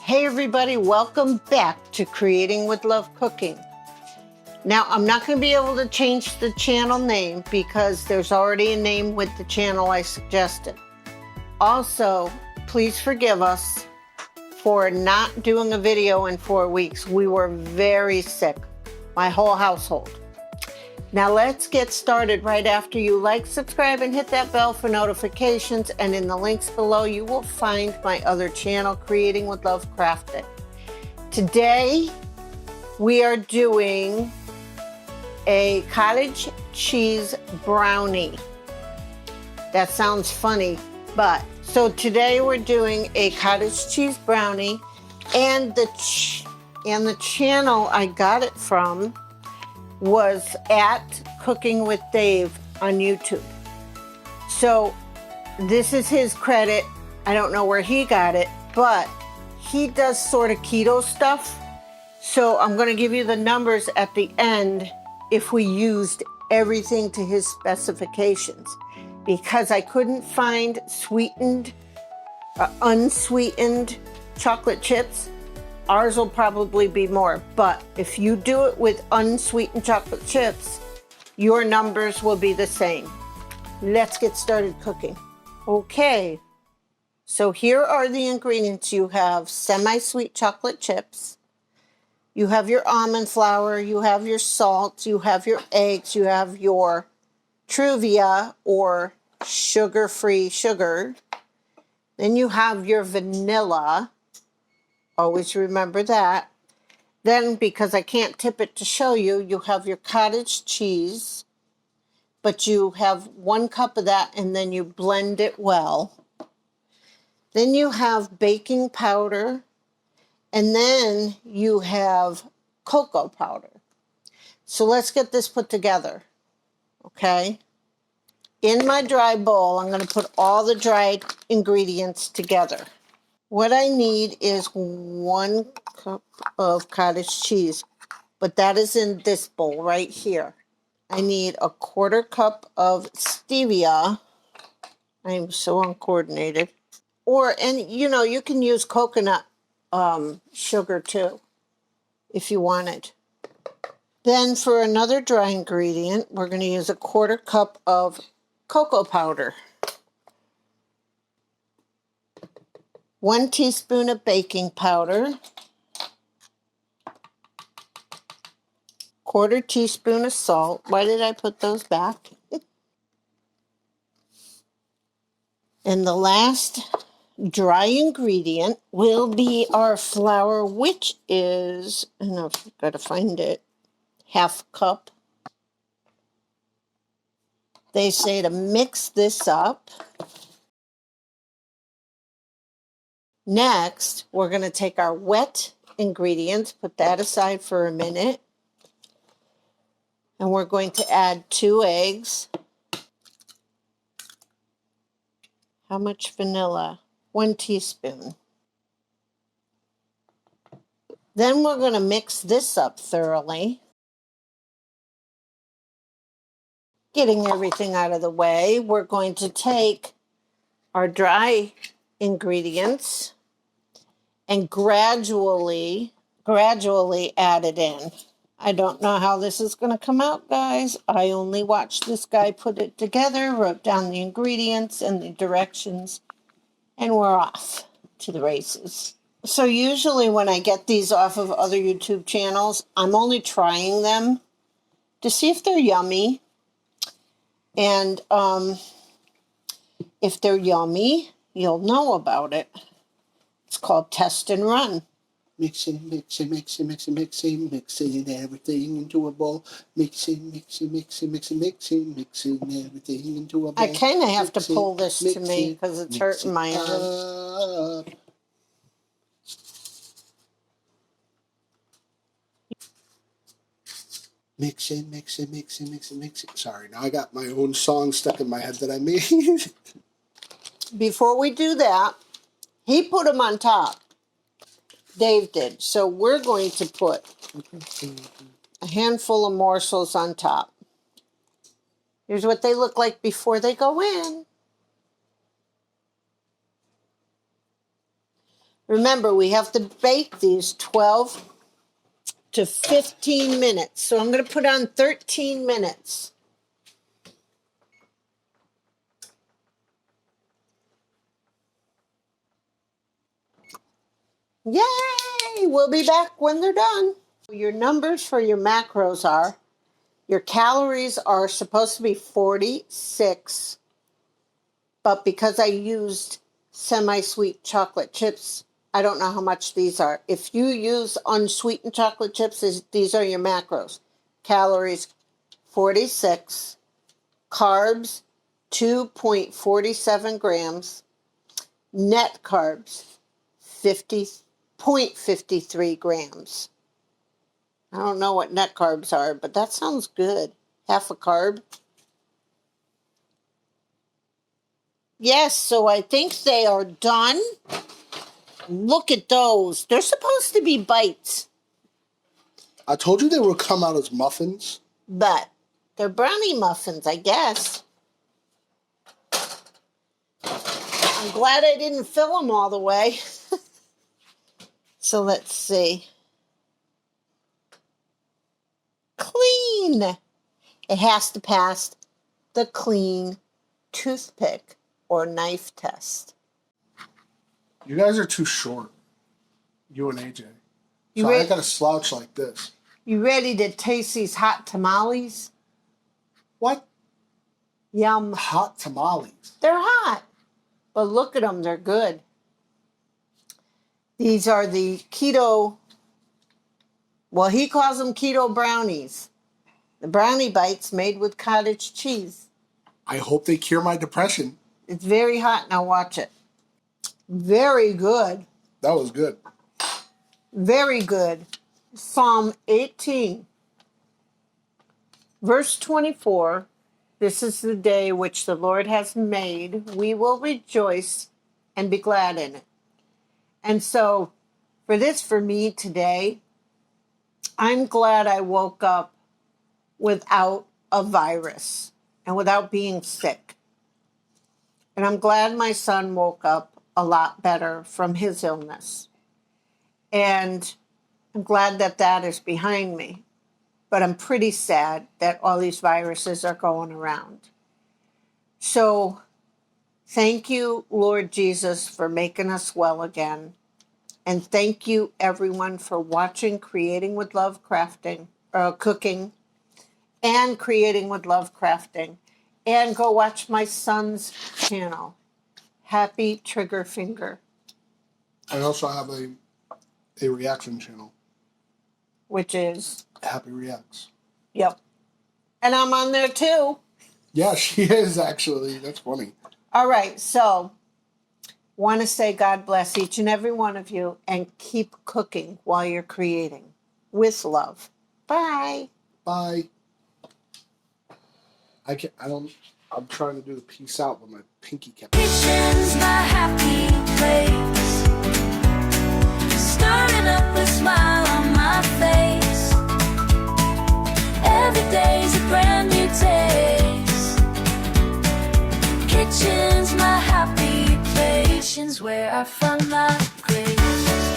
Hey everybody, welcome back to Creating with Love Cooking. Now, I'm not going to be able to change the channel name because there's already a name with the channel I suggested. Also, please forgive us for not doing a video in 4 weeks. We were very sick, my whole household. Now let's get started right after you like, subscribe, and hit that bell for notifications. And in the links below, you will find my other channel, Creating with Love Crafting. Today, we are doing a cottage cheese brownie. That sounds funny, but so today we're doing a cottage cheese brownie, and the channel I got it from was at Cooking with Dave on YouTube. So this is his credit. I don't know where he got it, but he does sort of keto stuff. So I'm going to give you the numbers at the end if we used everything to his specifications, because I couldn't find sweetened, unsweetened chocolate chips. Ours will probably be more, but if you do it with unsweetened chocolate chips, your numbers will be the same. Let's get started cooking. Okay, so here are the ingredients. You have semi-sweet chocolate chips, you have your almond flour, you have your salt, you have your eggs, you have your Truvia or sugar-free sugar, then you have your vanilla. Always remember that. Then, because I can't tip it to show you, you have your cottage cheese, but you have 1 cup of that and then you blend it well. Then you have baking powder, and then you have cocoa powder. So let's get this put together, okay? In my dry bowl, I'm going to put all the dried ingredients together. What I need is 1 cup of cottage cheese, but that is in this bowl right here. I need a 1/4 cup of stevia. I'm so uncoordinated. And you can use coconut sugar too, if you wanted. Then for another dry ingredient, we're going to use a 1/4 cup of cocoa powder. 1 teaspoon of baking powder, 1/4 teaspoon of salt. Why did I put those back? And the last dry ingredient will be our flour, which is, and I've got to find it, 1/2 cup. They say to mix this up. Next, we're going to take our wet ingredients, put that aside for a minute, and we're going to add 2 eggs. How much vanilla? 1 teaspoon. Then we're going to mix this up thoroughly. Getting everything out of the way, we're going to take our dry ingredients and gradually add it in. I don't know how this is going to come out, guys. I only watched this guy put it together, wrote down the ingredients and the directions, and we're off to the races. So usually when I get these off of other YouTube channels, I'm only trying them to see if they're yummy. And if they're yummy, you'll know about it. It's called test and run. Mixing everything into a bowl. Mixing everything into a bowl. I kind of have to pull this to me because it's hurting my arm. Mixing. Sorry, now I got my own song stuck in my head that I made. Before we do that, he put them on top. Dave did. So we're going to put a handful of morsels on top. Here's what they look like before they go in. Remember, we have to bake these 12 to 15 minutes. So I'm going to put on 13 minutes. Yay! We'll be back when they're done. Your numbers for your macros are, your calories are supposed to be 46, but because I used semi-sweet chocolate chips, I don't know how much these are. If you use unsweetened chocolate chips, these are your macros. Calories, 46. Carbs, 2.47 grams. Net carbs, 50.53 grams. I don't know what net carbs are, but that sounds good. Half a carb. Yes, so I think they are done. Look at those. They're supposed to be bites. I told you they would come out as muffins. But they're brownie muffins, I guess. I'm glad I didn't fill them all the way. So let's see. Clean. It has to pass the clean toothpick or knife test. You guys are too short. You and AJ. You So re- I got to slouch like this. You ready to taste these hot tamales? What? Yum. Hot tamales. They're hot. But look at them. They're good. These are the keto, well, he calls them keto brownies. The brownie bites made with cottage cheese. I hope they cure my depression. It's very hot. Now watch it. Very good. That was good. Very good. Psalm 18, verse 24. This is the day which the Lord has made. We will rejoice and be glad in it. And so for me today, I'm glad I woke up without a virus and without being sick. And I'm glad my son woke up a lot better from his illness. And I'm glad that that is behind me. But I'm pretty sad that all these viruses are going around. So thank you, Lord Jesus, for making us well again. And thank you, everyone, for watching Creating with Love Crafting, cooking, and Creating with Love Crafting. And go watch my son's channel, Happy Trigger Finger. I also have a reaction channel. Which is? Happy Reacts. Yep. And I'm on there too. Yeah, she is actually. That's funny. All right, so want to say God bless each and every one of you and keep cooking while you're creating with love. Bye. Bye. I'm trying to do the peace out, but my pinky kept. Kitchen's my happy place. Stirring up a smile on my face. Every day's a brand new taste. Kitchen's my happy place. Kitchen's where I find my grace.